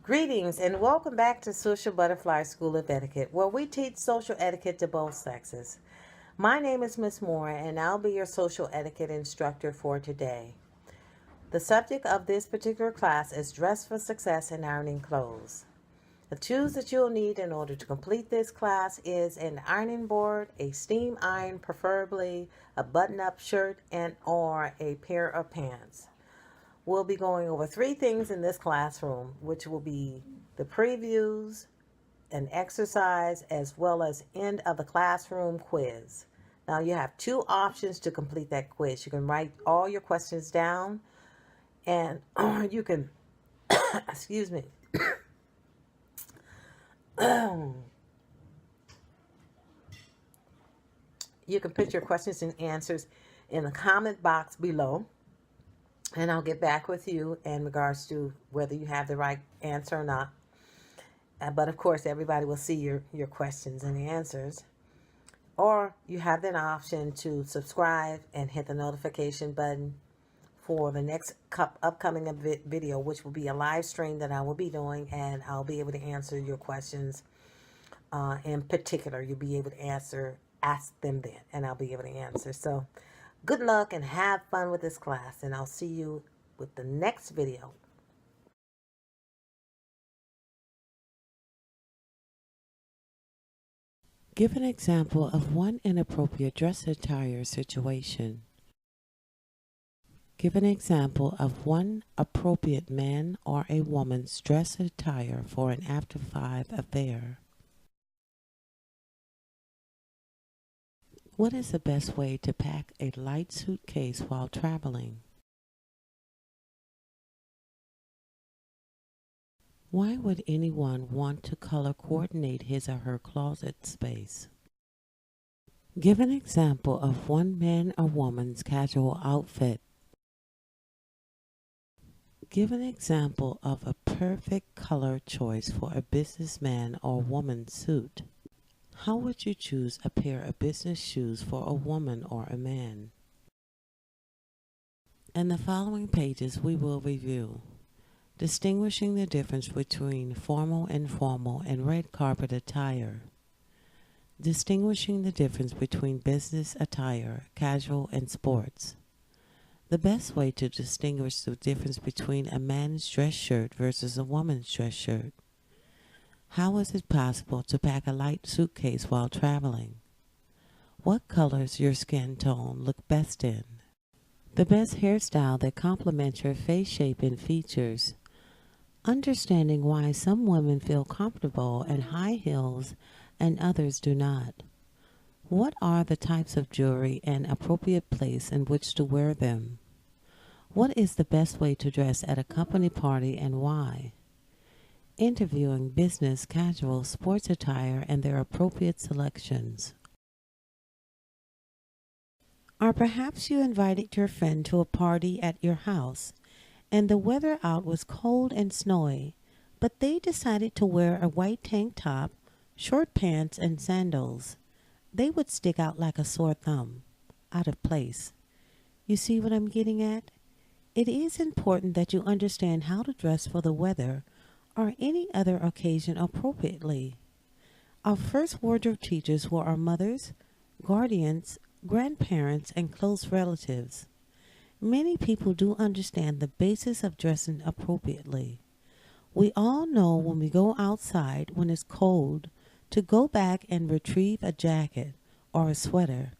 Greetings and welcome back to Social Butterfly School of Etiquette, where we teach social etiquette to both sexes. My name is Miss Moore, and I'll be your social etiquette instructor for today. The subject of this particular class is dress for success and ironing clothes. The tools that you'll need in order to complete this class is an ironing board, a steam iron, preferably a button-up shirt, and or a pair of pants. We'll be going over three things in this classroom, which will be the previews, an exercise, as well as end of the classroom quiz. Now you have two options to complete that quiz. You can write all your questions down and you can, excuse me, you can put your questions and answers in the comment box below. And I'll get back with you in regards to whether you have the right answer or not. But of course, everybody will see your questions and answers. Or you have the option to subscribe and hit the notification button for the next upcoming video, which will be a live stream that I will be doing. And I'll be able to answer your questions in particular. You'll be able to ask them then, and I'll be able to answer. So good luck and have fun with this class, and I'll see you with the next video. Give an example of one inappropriate dress attire situation. Give an example of one appropriate man or a woman's dress attire for an after-5 affair. What is the best way to pack a light suitcase while traveling? Why would anyone want to color coordinate his or her closet space? Give an example of one man or woman's casual outfit. Give an example of a perfect color choice for a businessman or woman's suit. How would you choose a pair of business shoes for a woman or a man? In the following pages, we will review distinguishing the difference between formal, informal, and red carpet attire, distinguishing the difference between business attire, casual, and sports, the best way to distinguish the difference between a man's dress shirt versus a woman's dress shirt. How is it possible to pack a light suitcase while traveling? What colors your skin tone look best in? The best hairstyle that complements your face shape and features. Understanding why some women feel comfortable in high heels and others do not. What are the types of jewelry and appropriate place in which to wear them? What is the best way to dress at a company party and why? Interviewing business, casual, sports attire and their appropriate selections. Or perhaps you invited your friend to a party at your house and the weather out was cold and snowy, but they decided to wear a white tank top, short pants, and sandals. They would stick out like a sore thumb, out of place. You see what I'm getting at? It is important that you understand how to dress for the weather or any other occasion appropriately. Our first wardrobe teachers were our mothers, guardians, grandparents, and close relatives. Many people do understand the basis of dressing appropriately. We all know when we go outside when it's cold to go back and retrieve a jacket or a sweater,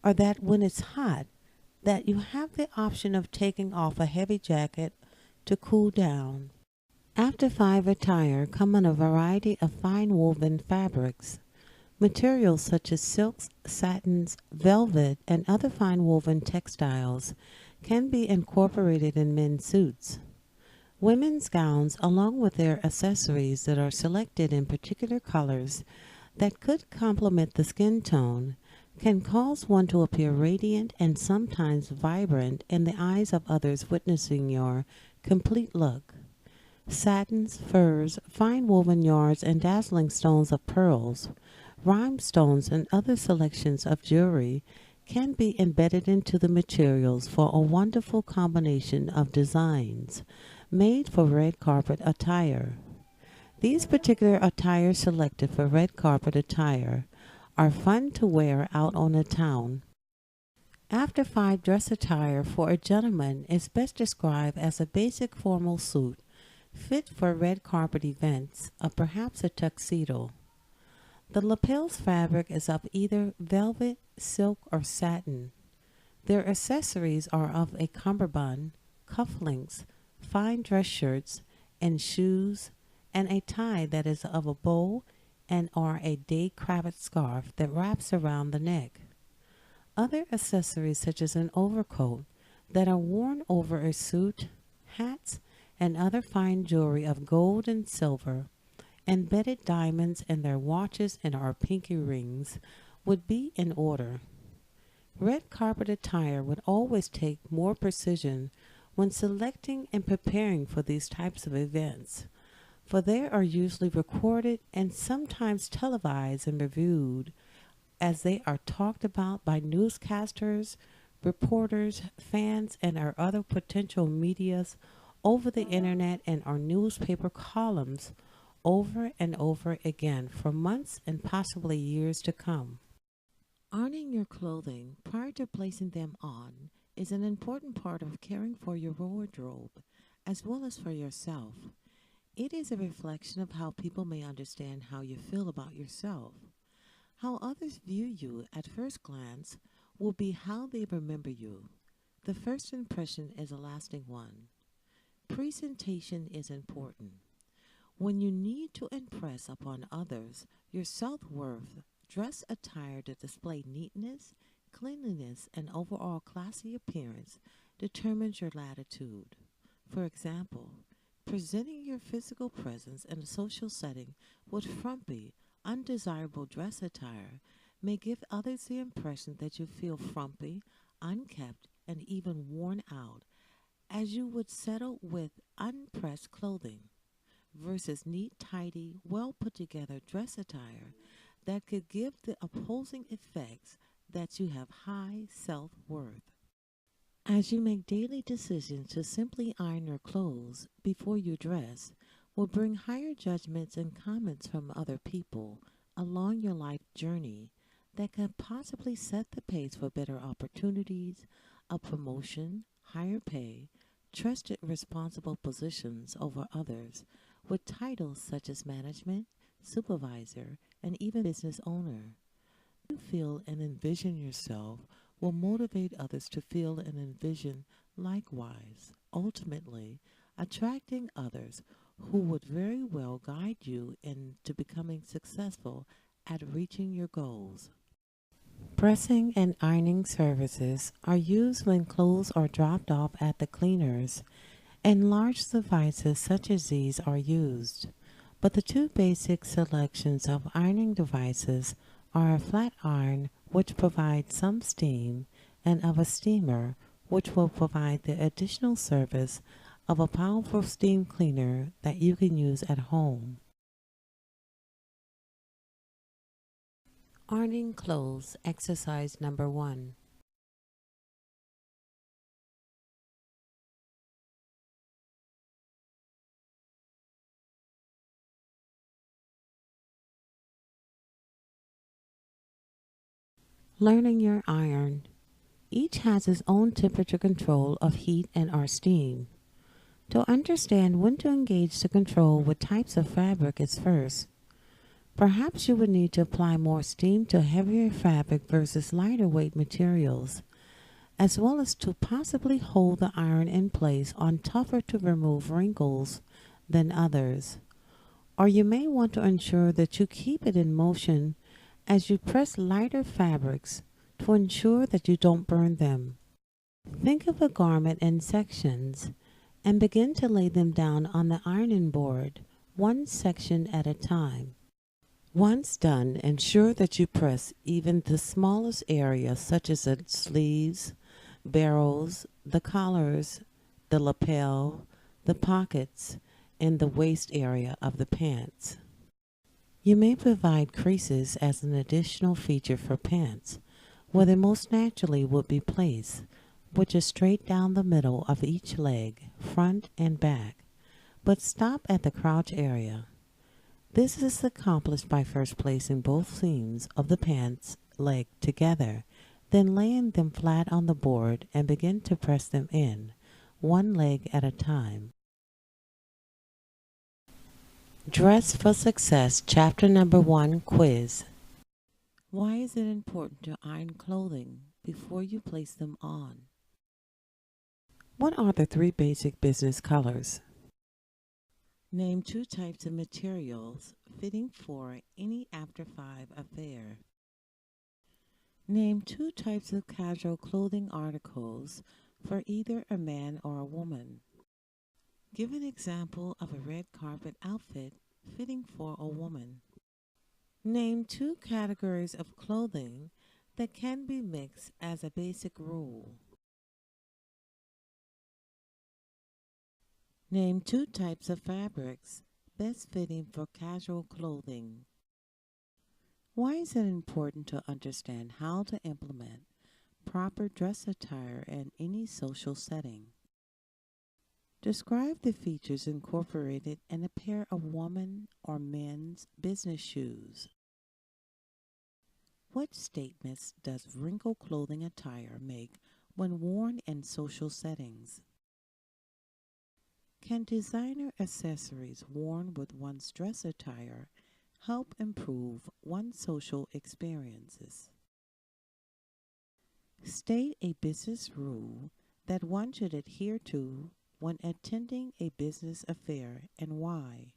or that when it's hot that you have the option of taking off a heavy jacket to cool down. After-5 attire come in a variety of fine woven fabrics. Materials such as silks, satins, velvet, and other fine woven textiles can be incorporated in men's suits. Women's gowns, along with their accessories that are selected in particular colors that could complement the skin tone, can cause one to appear radiant and sometimes vibrant in the eyes of others witnessing your complete look. Satins, furs, fine woven yarns, and dazzling stones of pearls, rhinestones, and other selections of jewelry can be embedded into the materials for a wonderful combination of designs made for red carpet attire. These particular attires selected for red carpet attire are fun to wear out on the town. After five, dress attire for a gentleman is best described as a basic formal suit fit for red carpet events, or perhaps a tuxedo. The lapels fabric is of either velvet, silk, or satin. Their accessories are of a cummerbund, cufflinks, fine dress shirts, and shoes, and a tie that is of a bow and or a day cravat scarf that wraps around the neck. Other accessories such as an overcoat that are worn over a suit, hats, and other fine jewelry of gold and silver, and beaded diamonds in their watches and or pinky rings would be in order. Red carpet attire would always take more precision when selecting and preparing for these types of events, for they are usually recorded and sometimes televised and reviewed as they are talked about by newscasters, reporters, fans, and our other potential medias over the internet and our newspaper columns over and over again for months and possibly years to come. Ironing your clothing prior to placing them on is an important part of caring for your wardrobe as well as for yourself. It is a reflection of how people may understand how you feel about yourself. How others view you at first glance will be how they remember you. The first impression is a lasting one. Presentation is important. When you need to impress upon others your self-worth, dress attire to display neatness, cleanliness, and overall classy appearance determines your latitude. For example, presenting your physical presence in a social setting with frumpy, undesirable dress attire may give others the impression that you feel frumpy, unkempt, and even worn out, as you would settle with unpressed clothing, versus neat, tidy, well put together dress attire that could give the opposing effects that you have high self worth. As you make daily decisions to simply iron your clothes before you dress, will bring higher judgments and comments from other people along your life journey that can possibly set the pace for better opportunities, a promotion, higher pay, trusted responsible positions over others with titles such as management, supervisor, and even business owner. You feel and envision yourself will motivate others to feel and envision likewise, ultimately attracting others who would very well guide you into becoming successful at reaching your goals. Pressing and ironing services are used when clothes are dropped off at the cleaners, and large devices such as these are used. But the two basic selections of ironing devices are a flat iron, which provides some steam, and of a steamer, which will provide the additional service of a powerful steam cleaner that you can use at home. Ironing clothes, exercise number 1. Learning your iron. Each has its own temperature control of heat and or steam. To understand when to engage the control with types of fabric is first. Perhaps you would need to apply more steam to heavier fabric versus lighter weight materials, as well as to possibly hold the iron in place on tougher to remove wrinkles than others. Or you may want to ensure that you keep it in motion as you press lighter fabrics to ensure that you don't burn them. Think of a garment in sections and begin to lay them down on the ironing board, one section at a time. Once done, ensure that you press even the smallest areas such as the sleeves, barrels, the collars, the lapel, the pockets, and the waist area of the pants. You may provide creases as an additional feature for pants, where they most naturally would be placed, which is straight down the middle of each leg, front and back, but stop at the crotch area. This is accomplished by first placing both seams of the pants leg together, then laying them flat on the board and begin to press them in, one leg at a time. Dress for Success, Chapter Number 1, Quiz. Why is it important to iron clothing before you place them on? What are the 3 basic business colors? Name 2 types of materials fitting for any after-5 affair. Name 2 types of casual clothing articles for either a man or a woman. Give an example of a red carpet outfit fitting for a woman. Name 2 categories of clothing that can be mixed as a basic rule. Name 2 types of fabrics best fitting for casual clothing. Why is it important to understand how to implement proper dress attire in any social setting? Describe the features incorporated in a pair of woman or men's business shoes. What statements does wrinkle clothing attire make when worn in social settings? Can designer accessories worn with one's dress attire help improve one's social experiences? State a business rule that one should adhere to when attending a business affair and why.